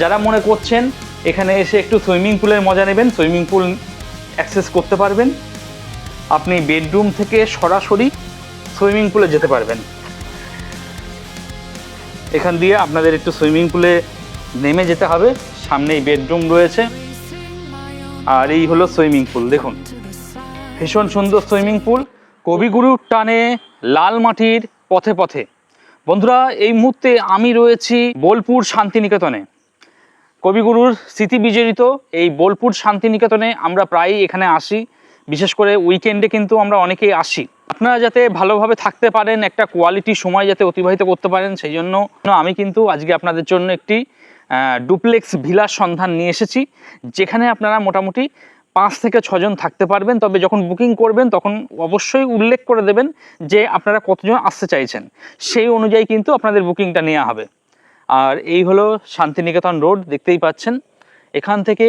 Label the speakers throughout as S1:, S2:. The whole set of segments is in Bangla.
S1: যারা মনে করছেন এখানে এসে একটু সুইমিং পুলের মজা নেবেন, সুইমিং পুল অ্যাক্সেস করতে পারবেন। আপনি বেডরুম থেকে সরাসরি সুইমিং পুলে যেতে পারবেন। এখান দিয়ে আপনাদের একটু সুইমিং পুলে নেমে যেতে হবে। সামনেই বেডরুম রয়েছে আর এই হলো সুইমিং পুল। দেখুন ভীষণ সুন্দর সুইমিং পুল, কবিগুরুর টানে লাল মাটির পথে পথে। বন্ধুরা এই মুহূর্তে আমি রয়েছি বোলপুর শান্তিনিকেতনে। কবিগুরুর স্মৃতি বিজড়িত এই বোলপুর শান্তিনিকেতনে আমরা প্রায়ই এখানে আসি, বিশেষ করে উইকেন্ডে কিন্তু আমরা অনেকেই আসি। আপনারা যাতে ভালোভাবে থাকতে পারেন, একটা কোয়ালিটি সময় যাতে অতিবাহিত করতে পারেন, সেই জন্য আমি কিন্তু আজকে আপনাদের জন্য একটি ডুপ্লেক্স ভিলার সন্ধান নিয়ে এসেছি, যেখানে আপনারা মোটামুটি 5 থেকে 6 জন থাকতে পারবেন। তবে যখন বুকিং করবেন তখন অবশ্যই উল্লেখ করে দেবেন যে আপনারা কতজন আসতে চাইছেন, সেই অনুযায়ী কিন্তু আপনাদের বুকিংটা নেওয়া হবে। আর এই হলো শান্তিনিকেতন রোড, দেখতেই পাচ্ছেন। এখান থেকে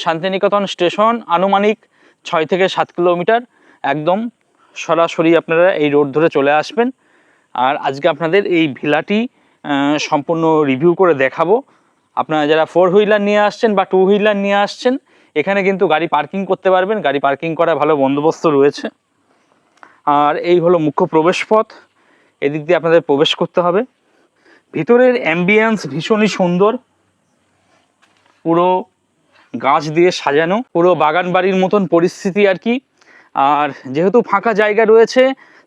S1: শান্তিনিকেতন স্টেশন আনুমানিক 6 থেকে 7 কিলোমিটার। একদম সরাসরি আপনারা এই রোড ধরে চলে আসবেন। আর আজকে আপনাদের এই ভিলাটি সম্পূর্ণ রিভিউ করে দেখাবো। আপনারা যারা 4 হুইলার নিয়ে আসছেন বা 2 হুইলার নিয়ে আসছেন, এখানে কিন্তু গাড়ি পার্কিং করতে পারবেন, গাড়ি পার্কিং করার ভালো বন্দোবস্ত রয়েছে। আর এই হলো মুখ্য প্রবেশ পথ, এদিক দিয়ে আপনাদের প্রবেশ করতে হবে। ভিতরের অ্যাম্বিয়েন্স ভীষণই সুন্দর, পুরো গাছ দিয়ে সাজানো, পুরো বাগান বাড়ির মতন পরিস্থিতি আর কি। আর যেহেতু ফাঁকা জায়গা রয়েছে,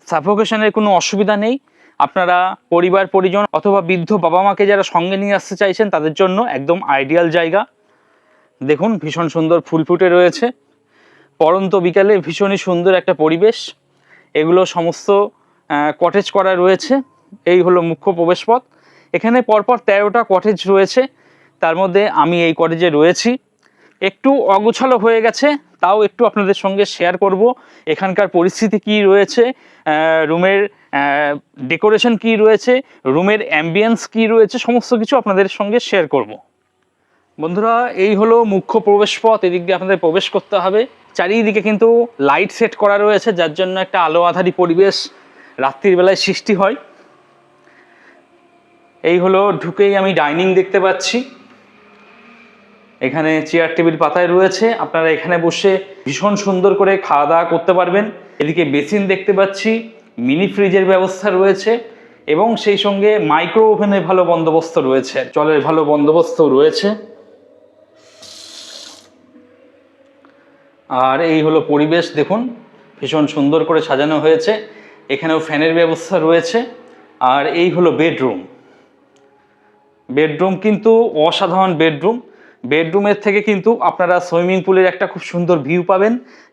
S1: সাফোকেশনের কোনো অসুবিধা নেই। আপনারা পরিবার পরিজন অথবা বৃদ্ধ বাবা মাকে যারা সঙ্গে নিয়ে আসতে চাইছেন তাদের জন্য একদম আইডিয়াল জায়গা। দেখুন ভীষণ সুন্দর ফুল ফুটে রয়েছে, পড়ন্ত বিকালে ভীষণই সুন্দর একটা পরিবেশ। এগুলো সমস্ত কটেজ করা রয়েছে। এই হলো মুখ্য প্রবেশপথ। এখানে পরপর 13টা কটেজ রয়েছে, তার মধ্যে আমি এই কটেজে রয়েছি। একটু অগোছালো হয়ে গেছে, তাও একটু আপনাদের সঙ্গে শেয়ার করব এখানকার পরিস্থিতি কি রয়েছে, রুমের ডেকোরেশন কি রয়েছে, রুমের অ্যাম্বিয়েন্স কি রয়েছে, সমস্ত কিছু আপনাদের সঙ্গে শেয়ার করব। বন্ধুরা এই হলো মুখ্য প্রবেশপথ, এদিক দিয়ে আপনাদের প্রবেশ করতে হবে। চারিদিকে কিন্তু লাইট সেট করা রয়েছে, যার জন্য একটা আলো আঁধারি পরিবেশ রাত্রির বেলায় সৃষ্টি হয়। এই হলো ঢুকেই আমি ডাইনিং দেখতে পাচ্ছি। এখানে চেয়ার টেবিল পাতায় রয়েছে, আপনারা এখানে বসে ভীষণ সুন্দর করে খাওয়া দাওয়া করতে পারবেন। এদিকে বেসিন দেখতে পাচ্ছি, মিনি ফ্রিজের ব্যবস্থা রয়েছে এবং সেই সঙ্গে মাইক্রো ওভেনের ভালো বন্দোবস্ত রয়েছে, জলের ভালো বন্দোবস্ত রয়েছে। আর এই হলো পরিবেশ, দেখুন ভীষণ সুন্দর করে সাজানো হয়েছে। এখানেও ফ্যানের ব্যবস্থা রয়েছে। আর এই হলো বেডরুম। বেডরুম কিন্তু অসাধারণ বেডরুম। বেডরুমের থেকে কিন্তু আপনারা সুইমিং পুলের একটা খুব সুন্দর ভিউ পাবেন।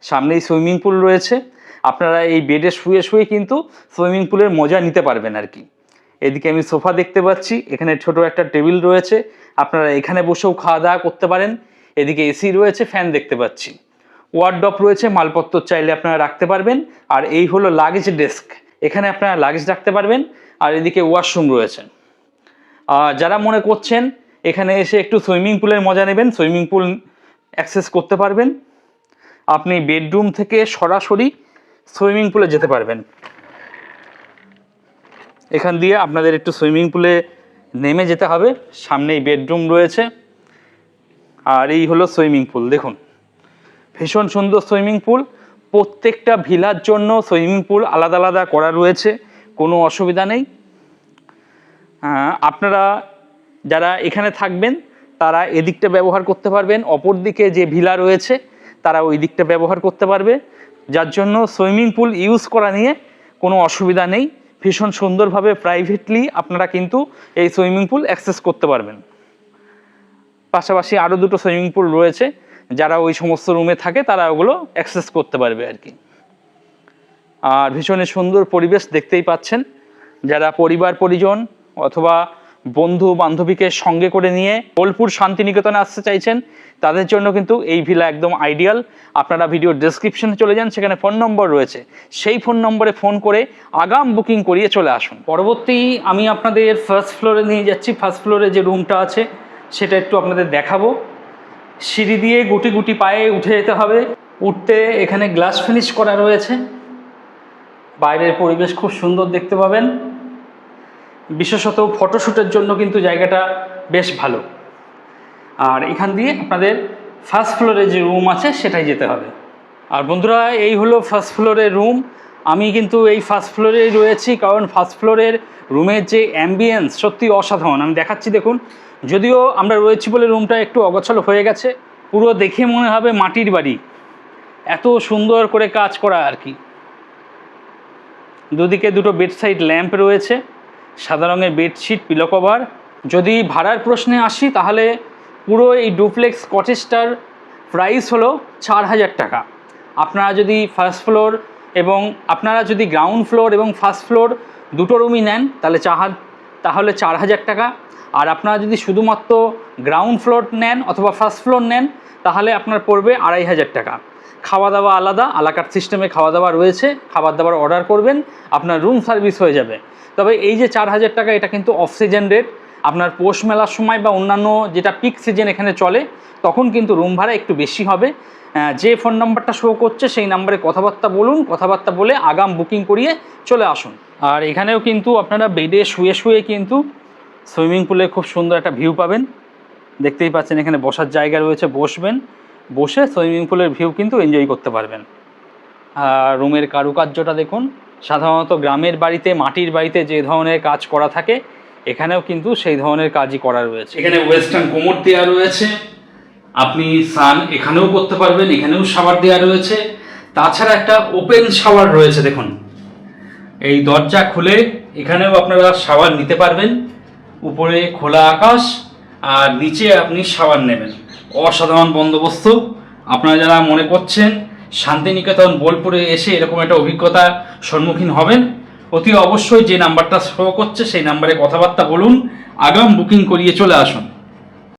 S1: সামনেই সুইমিং পুল রয়েছে, আপনারা এই বেডে শুয়ে শুয়ে কিন্তু সুইমিং পুলের মজা নিতে পারবেন আর কি। এদিকে আমি সোফা দেখতে পাচ্ছি, এখানে ছোট একটা টেবিল রয়েছে, আপনারা এখানে বসেও খাওয়া দাওয়া করতে পারেন। এদিকে এসি রয়েছে, ফ্যান দেখতে পাচ্ছি। ওয়ার্ডরোব রয়েছে, মালপত্র চাইলে আপনারা রাখতে পারবেন। আর এই হলো লাগেজ ডেস্ক, এখানে আপনারা লাগেজ রাখতে পারবেন। আর এদিকে ওয়াশরুম রয়েছে। যারা মনে করছেন এখানে এসে একটু সুইমিং পুলের মজা নেবেন, সুইমিং পুল অ্যাক্সেস করতে পারবেন। আপনি বেডরুম থেকে সরাসরি সুইমিং পুলে যেতে পারবেন। এখান দিয়ে আপনাদের একটু সুইমিং পুলে নেমে যেতে হবে। সামনেই বেডরুম রয়েছে আর এই হলো সুইমিং পুল। দেখুন ভীষণ সুন্দর সুইমিং পুল। প্রত্যেকটা ভিলার জন্য সুইমিং পুল আলাদা আলাদা করা রয়েছে, কোনো অসুবিধা নেই। আপনারা যারা এখানে থাকবেন তারা এদিকটা ব্যবহার করতে পারবেন, অপর দিকে যে ভিলা রয়েছে তারা ওই দিকটা ব্যবহার করতে পারবে, যার জন্য সুইমিং পুল ইউজ করা নিয়ে কোনো অসুবিধা নেই। ভীষণ সুন্দরভাবে প্রাইভেটলি আপনারা কিন্তু এই সুইমিং পুল অ্যাক্সেস করতে পারবেন। পাশাপাশি আরও 2টো সুইমিং পুল রয়েছে, যারা ওই সমস্ত রুমে থাকে তারা ওগুলো অ্যাক্সেস করতে পারবে আর কি। আর ভীষণই সুন্দর পরিবেশ দেখতেই পাচ্ছেন। যারা পরিবার পরিজন অথবা বন্ধু বান্ধবীকে সঙ্গে করে নিয়ে বোলপুর শান্তিনিকেতনে আসতে চাইছেন তাদের জন্য কিন্তু এই ভিলা একদম আইডিয়াল। আপনারা ভিডিও ডেসক্রিপশনে চলে যান, সেখানে ফোন নম্বর রয়েছে, সেই ফোন নম্বরে ফোন করে আগাম বুকিং করিয়ে চলে আসুন। পরবর্তী আমি আপনাদের ফার্স্ট ফ্লোরে নিয়ে যাচ্ছি। ফার্স্ট ফ্লোরে যে রুমটা আছে সেটা একটু আপনাদের দেখাবো। সিঁড়ি দিয়ে গুটি গুটি পায়ে উঠে যেতে হবে। উঠতে এখানে গ্লাস ফিনিশ করা রয়েছে, বাইরের পরিবেশ খুব সুন্দর দেখতে পাবেন। বিশেষত ফটোশ্যুটের জন্য কিন্তু জায়গাটা বেশ ভালো। আর এখান দিয়ে আপনাদের ফার্স্ট ফ্লোরে যে রুম আছে সেটাই যেতে হবে। আর বন্ধুরা, এই হলো ফার্স্ট ফ্লোরের রুম। আমি কিন্তু এই ফার্স্ট ফ্লোরেই রয়েছি, কারণ ফার্স্ট ফ্লোরের রুমের যে অ্যাম্বিয়েন্স সত্যি অসাধারণ। আমি দেখাচ্ছি দেখুন, যদিও আমরা রয়েছি বলে রুমটা একটু অগোছালো হয়ে গেছে, পুরো দেখে মনে হবে মাটির বাড়ি, এত সুন্দর করে কাজ করা আর কি। দুদিকে দুটো বেডসাইড ল্যাম্প রয়েছে, সাদা রঙের বেডশিট, পিলো কভার। যদি ভাড়ার প্রশ্নে আসি তাহলে পুরো এই ডুপ্লেক্স কটেজটার প্রাইস হলো 4,000 টাকা। আপনারা যদি ফার্স্ট ফ্লোর এবং আপনারা যদি গ্রাউন্ড ফ্লোর এবং ফার্স্ট ফ্লোর দুটো রুমই নেন তাহলে 4,000 টাকা। আর আপনারা যদি শুধুমাত্র গ্রাউন্ড ফ্লোর নেন অথবা ফার্স্ট ফ্লোর নেন তাহলে আপনার পড়বে 2,500 টাকা। খাওয়া দাওয়া আলাদা, আলাকার সিস্টেমে খাওয়া দাওয়া রয়েছে, খাবার দাবার অর্ডার করবেন, আপনার রুম সার্ভিস হয়ে যাবে। তবে এই যে 4,000 টাকা, এটা কিন্তু অফ সিজন রেট। আপনার পৌষ মেলার সময় বা অন্যান্য যেটা পিক সিজন এখানে চলে তখন কিন্তু রুম ভাড়া একটু বেশি হবে। যে ফোন নাম্বারটা শো করছে সেই নাম্বারে কথাবার্তা বলুন, কথাবার্তা বলে আগাম বুকিং করিয়ে চলে আসুন। আর এখানেও কিন্তু আপনারা বেডে শুয়ে শুয়ে কিন্তু সুইমিং পুলে খুব সুন্দর একটা ভিউ পাবেন। দেখতেই পাচ্ছেন এখানে বসার জায়গা রয়েছে, বসবেন, বসে সুইমিং পুলের ভিউ কিন্তু এনজয় করতে পারবেন। আর রুমের কারুকার্যটা দেখুন, সাধারণত গ্রামের বাড়িতে, মাটির বাড়িতে যে ধরনের কাজ করা থাকে এখানেও কিন্তু সেই ধরনের কাজই করা রয়েছে। এখানে ওয়েস্টার্ন কোমোড দেওয়া রয়েছে, আপনি স্নান এখানেও করতে পারবেন, এখানেও শাওয়ার দেওয়া রয়েছে। তাছাড়া একটা ওপেন শাওয়ার রয়েছে দেখুন, এই দরজা খুলে এখানেও আপনারা শাওয়ার নিতে পারবেন। উপরে খোলা আকাশ আর নিচে আপনি শাওয়ার নেবেন। অসাধারণ বন্দোবস্ত। আপনারা যারা মনে করছেন শান্তিনিকেতন বোলপুরে এসে এরকম একটা অভিজ্ঞতার সম্মুখীন হবেন, অতি অবশ্যই যে নাম্বারটা শো করছে সেই নাম্বারে কথাবার্তা বলুন, আগাম বুকিং করিয়ে চলে আসুন।